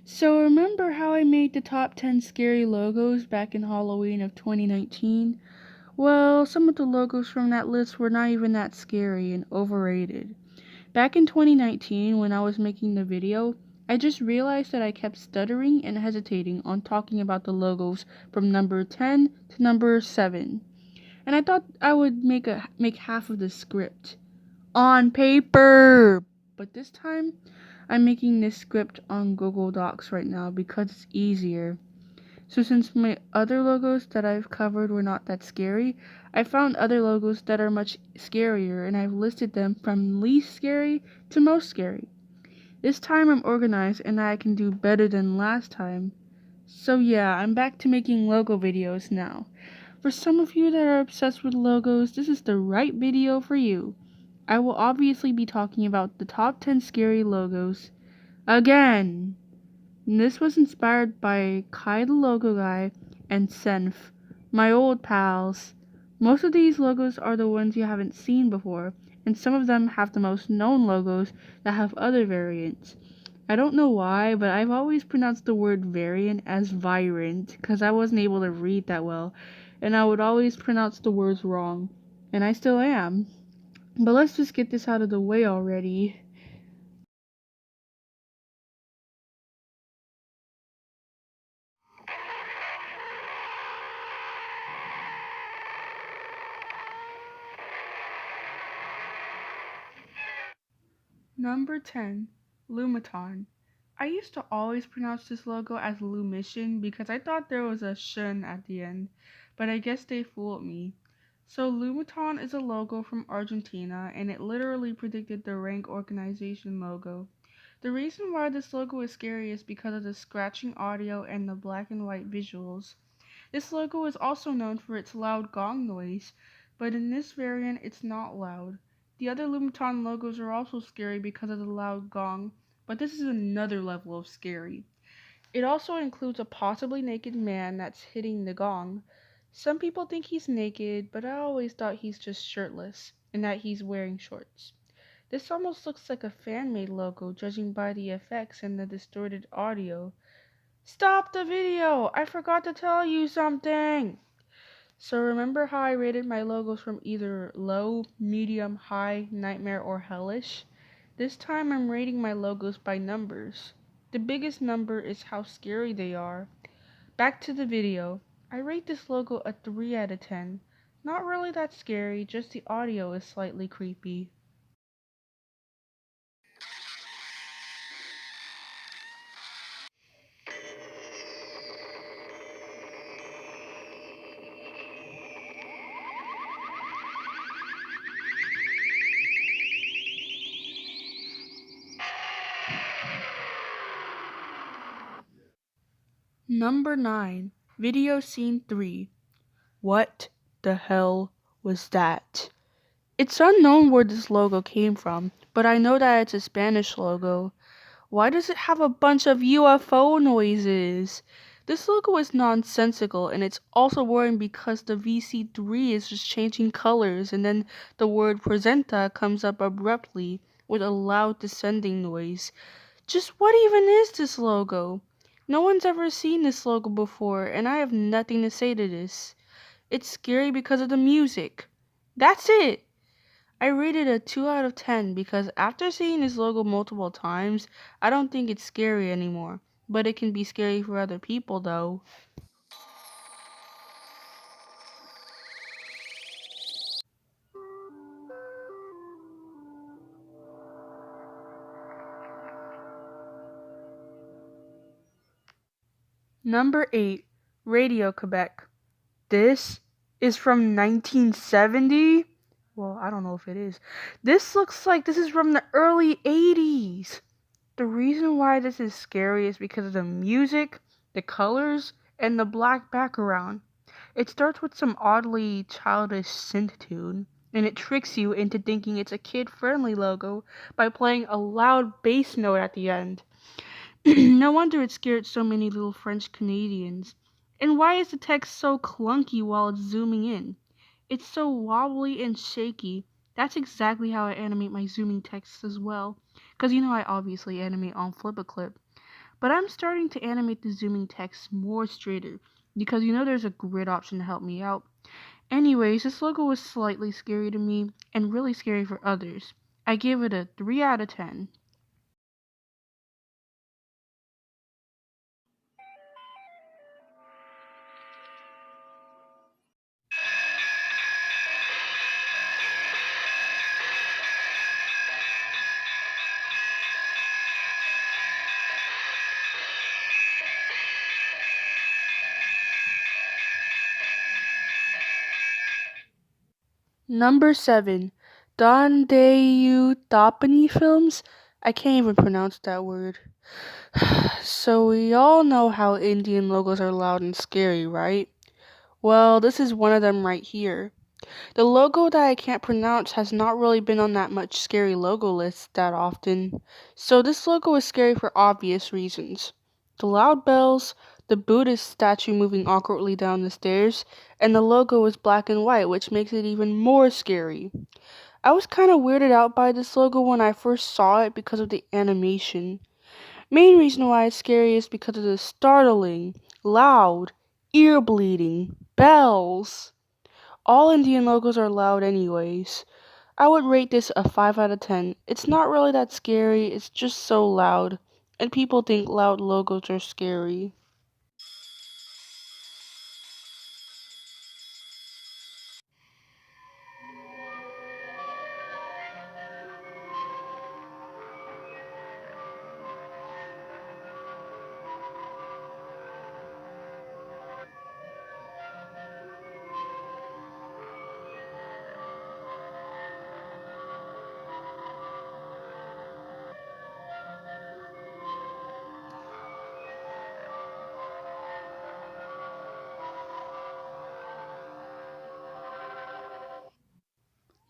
So remember how I made the top 10 scary logos back in Halloween of 2019? Well, some of the logos from that list were not even that scary and overrated. Back in 2019, when I was making the video, I just realized that I kept stuttering and hesitating on talking about the logos from number 10 to number 7. And I thought I would make half of the script on paper. But this time, I'm making this script on Google Docs right now because it's easier. So since my other logos that I've covered were not that scary, I found other logos that are much scarier and I've listed them from least scary to most scary. This time I'm organized and I can do better than last time. So yeah, I'm back to making logo videos now. For some of you that are obsessed with logos, this is the right video for you. I will obviously be talking about the top 10 scary logos again. This was inspired by Kai the Logo Guy and Senf, my old pals. Most of these logos are the ones you haven't seen before, and some of them have the most known logos that have other variants. I don't know why, but I've always pronounced the word variant as virant because I wasn't able to read that well, and I would always pronounce the words wrong, and I still am. But let's just get this out of the way already. Number 10. Lumiton. I used to always pronounce this logo as Lumition because I thought there was a shun at the end, but I guess they fooled me. So Lumiton is a logo from Argentina and it literally predicted the rank organization logo. The reason why this logo is scary is because of the scratching audio and the black and white visuals. This logo is also known for its loud gong noise, but in this variant it's not loud. The other Lumiton logos are also scary because of the loud gong, but this is another level of scary. It also includes a possibly naked man that's hitting the gong. Some people think he's naked, but I always thought he's just shirtless, and that he's wearing shorts. This almost looks like a fan-made logo, judging by the effects and the distorted audio. Stop the video! I forgot to tell you something! So remember how I rated my logos from either low, medium, high, nightmare, or hellish? This time I'm rating my logos by numbers. The biggest number is how scary they are. Back to the video. I rate this logo a 3 out of 10. Not really that scary, just the audio is slightly creepy. Number 9. Video Scene 3. What the hell was that? It's unknown where this logo came from, but I know that it's a Spanish logo. Why does it have a bunch of UFO noises? This logo is nonsensical, and it's also worrying because the VC3 is just changing colors, and then the word presenta comes up abruptly with a loud descending noise. Just what even is this logo? No one's ever seen this logo before, and I have nothing to say to this. It's scary because of the music. That's it! I rated a 2 out of 10 because after seeing this logo multiple times, I don't think it's scary anymore. But it can be scary for other people though. Number 8. Radio-Quebec. This is from 1970? Well, I don't know if it is. This looks like this is from the early 80s. The reason why this is scary is because of the music, the colors, and the black background. It starts with some oddly childish synth tune, and it tricks you into thinking it's a kid-friendly logo by playing a loud bass note at the end. No wonder it scared so many little French Canadians. And why is the text so clunky while it's zooming in? It's so wobbly and shaky. That's exactly how I animate my zooming texts as well. Because I obviously animate on Flip-A-Clip. But I'm starting to animate the zooming text more straighter because there's a grid option to help me out. Anyways, this logo was slightly scary to me and really scary for others. I give it a 3 out of 10. Number 7. Dhandayuthapani Films. I can't even pronounce that word. So we all know how Indian logos are loud and scary, right? Well, this is one of them right here. The logo that I can't pronounce has not really been on that much scary logo lists that often. So this logo is scary for obvious reasons. The loud bells, the Buddhist statue moving awkwardly down the stairs, and the logo is black and white, which makes it even more scary. I was kind of weirded out by this logo when I first saw it because of the animation. Main reason why it's scary is because of the startling, loud, ear-bleeding bells. All Indian logos are loud anyways. I would rate this a 5 out of 10. It's not really that scary, it's just so loud. And people think loud logos are scary.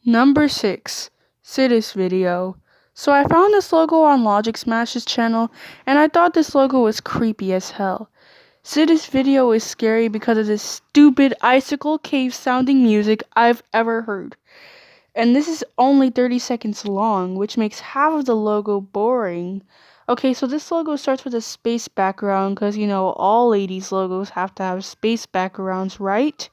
Number 6. Cydis video. So I found this logo on Logic Smash's channel, and I thought this logo was creepy as hell. Cydis video is scary because of this stupid icicle cave sounding music I've ever heard. And this is only 30 seconds long, which makes half of the logo boring. Okay, so this logo starts with a space background because, all ladies' logos have to have space backgrounds, right?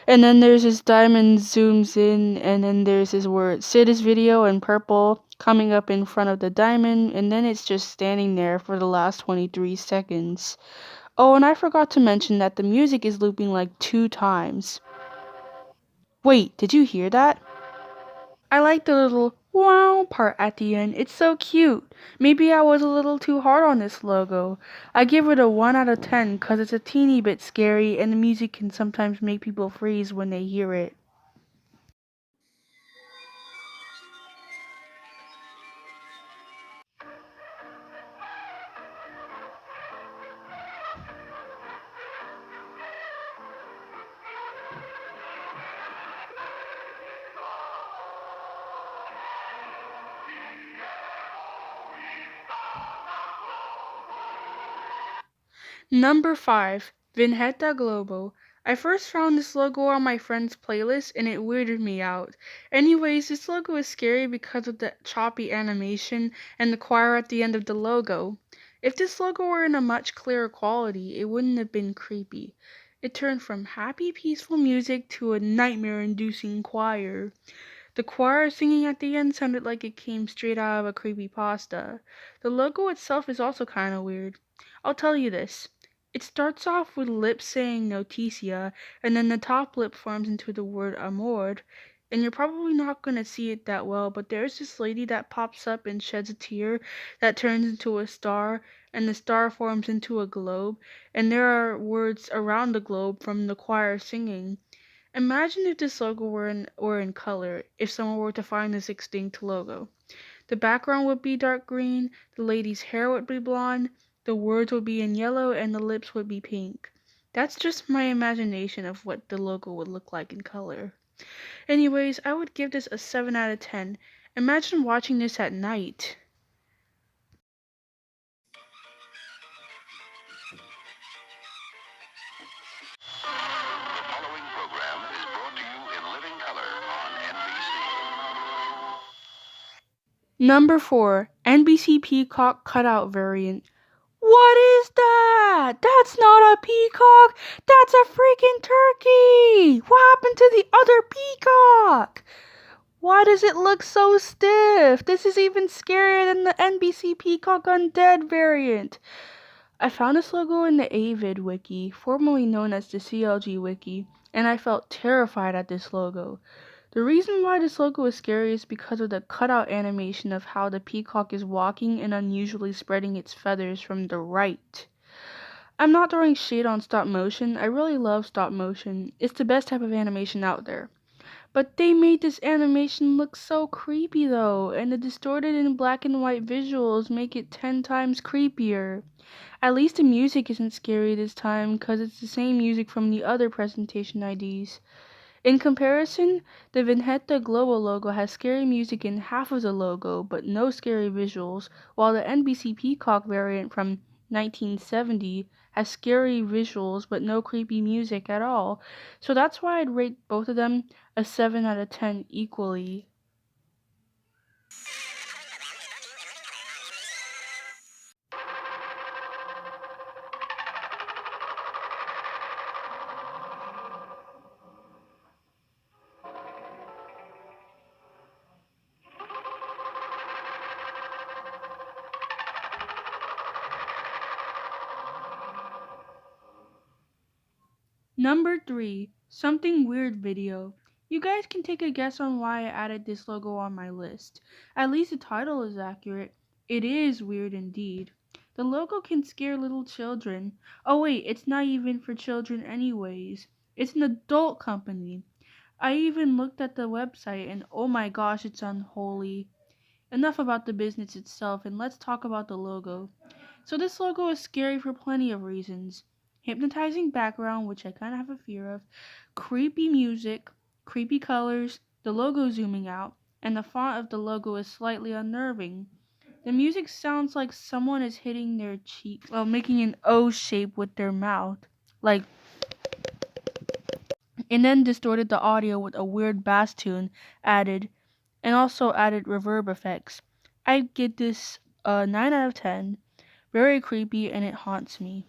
And then there's this diamond zooms in, and then there's this word Cydis video in purple coming up in front of the diamond, and then it's just standing there for the last 23 seconds. Oh, and I forgot to mention that the music is looping like 2 times. Wait, did you hear that? I like the little wow part at the end. It's so cute. Maybe I was a little too hard on this logo. I give it a 1 out of 10 because it's a teeny bit scary and the music can sometimes make people freeze when they hear it. Number 5. Vinheta Globo. I first found this logo on my friend's playlist and it weirded me out. Anyways, this logo is scary because of the choppy animation and the choir at the end of the logo. If this logo were in a much clearer quality, it wouldn't have been creepy. It turned from happy, peaceful music to a nightmare-inducing choir. The choir singing at the end sounded like it came straight out of a creepypasta. The logo itself is also kind of weird. I'll tell you this. It starts off with lips saying noticia, and then the top lip forms into the word amor, and you're probably not going to see it that well, but there's this lady that pops up and sheds a tear that turns into a star, and the star forms into a globe, and there are words around the globe from the choir singing. Imagine if this logo were in color, if someone were to find this extinct logo. The background would be dark green, the lady's hair would be blonde, the words would be in yellow, and the lips would be pink. That's just my imagination of what the logo would look like in color. Anyways, I would give this a 7 out of 10. Imagine watching this at night. The following program is brought to you in living color on NBC. Number 4. NBC Peacock Cutout Variant. What is that? That's not a peacock. That's a freaking turkey. What happened to the other peacock? Why does it look so stiff? This is even scarier than the NBC Peacock Undead variant. I found this logo in the Avid Wiki, formerly known as the CLG Wiki, and I felt terrified at this logo. The reason why this logo is scary is because of the cutout animation of how the peacock is walking and unusually spreading its feathers from the right. I'm not throwing shade on stop motion. I really love stop motion. It's the best type of animation out there. But they made this animation look so creepy though, and the distorted and black and white visuals make it 10 times creepier. At least the music isn't scary this time because it's the same music from the other presentation IDs. In comparison, the Vinheta Globo logo has scary music in half of the logo, but no scary visuals, while the NBC Peacock variant from 1970 has scary visuals but no creepy music at all. So that's why I'd rate both of them a 7 out of 10 equally. Number 3, Something Weird video. You guys can take a guess on why I added this logo on my list. At least the title is accurate. It is weird indeed. The logo can scare little children. Oh wait, it's not even for children anyways. It's an adult company. I even looked at the website and oh my gosh, it's unholy. Enough about the business itself and let's talk about the logo. So this logo is scary for plenty of reasons. Hypnotizing background, which I kind of have a fear of, creepy music, creepy colors, the logo zooming out, and the font of the logo is slightly unnerving. The music sounds like someone is hitting their cheek while making an O shape with their mouth, like, and then distorted the audio with a weird bass tune added, and also added reverb effects. I give this a 9 out of 10. Very creepy and it haunts me.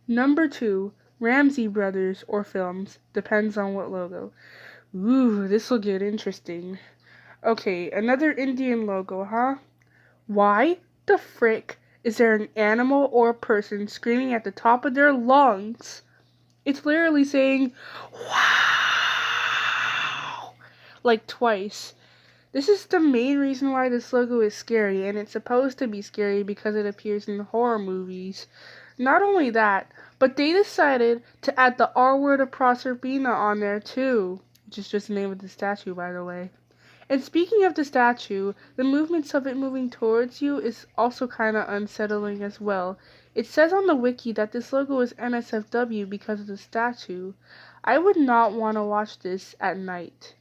Number 2, Ramsay Brothers or Films, depends on what logo. Ooh, this will get interesting. Okay, another Indian logo, huh? Why the frick is there an animal or a person screaming at the top of their lungs? It's literally saying, wow, like twice. This is the main reason why this logo is scary, and it's supposed to be scary because it appears in horror movies. Not only that, but they decided to add the R word of Proserpina on there too, which is just the name of the statue, by the way. And speaking of the statue, the movements of it moving towards you is also kind of unsettling as well. It says on the wiki that this logo is NSFW because of the statue. I would not want to watch this at night.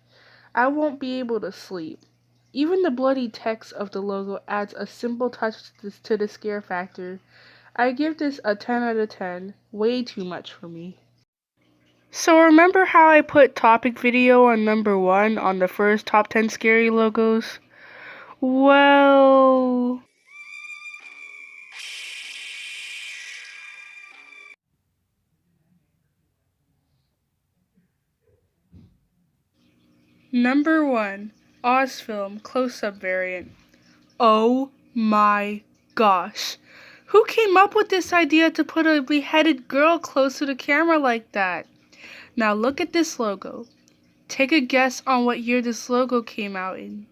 I won't be able to sleep. Even the bloody text of the logo adds a simple touch to the scare factor. I give this a 10 out of 10. Way too much for me. So remember how I put topic video on number 1 on the first top 10 scary logos? Well, number 1, Ozfilm close-up variant. Oh my gosh. Who came up with this idea to put a beheaded girl close to the camera like that? Now look at this logo. Take a guess on what year this logo came out in.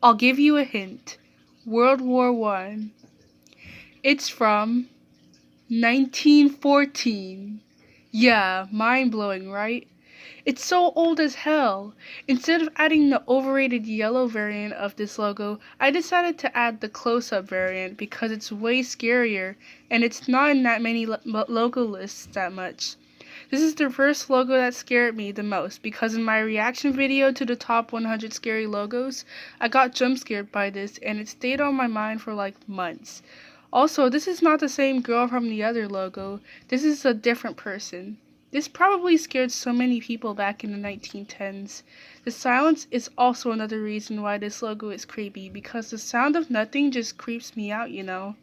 I'll give you a hint. World War I. It's from 1914. Yeah, mind-blowing, right? It's so old as hell. Instead of adding the overrated yellow variant of this logo, I decided to add the close-up variant because it's way scarier and it's not in that many logo lists that much. This is the first logo that scared me the most because in my reaction video to the top 100 scary logos, I got jump scared by this and it stayed on my mind for like months. Also, this is not the same girl from the other logo. This is a different person. This probably scared so many people back in the 1910s. The silence is also another reason why this logo is creepy because the sound of nothing just creeps me out, you know.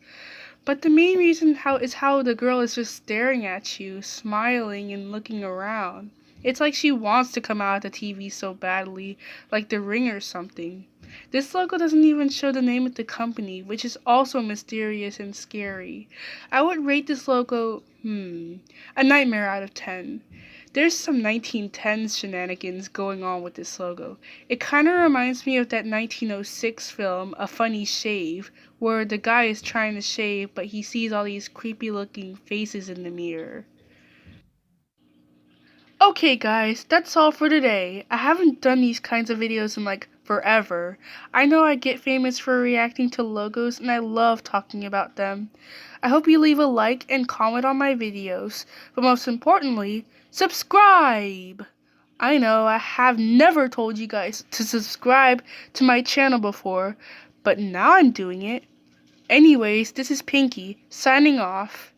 But the main reason is how the girl is just staring at you, smiling and looking around. It's like she wants to come out of the TV so badly, like The Ring or something. This logo doesn't even show the name of the company, which is also mysterious and scary. I would rate this logo, a nightmare out of 10. There's some 1910s shenanigans going on with this logo. It kind of reminds me of that 1906 film, A Funny Shave, where the guy is trying to shave, but he sees all these creepy looking faces in the mirror. Okay guys, that's all for today. I haven't done these kinds of videos in like forever. I know I get famous for reacting to logos and I love talking about them. I hope you leave a like and comment on my videos, but most importantly, subscribe! I know I have never told you guys to subscribe to my channel before, but now I'm doing it. Anyways, this is Pinky, signing off.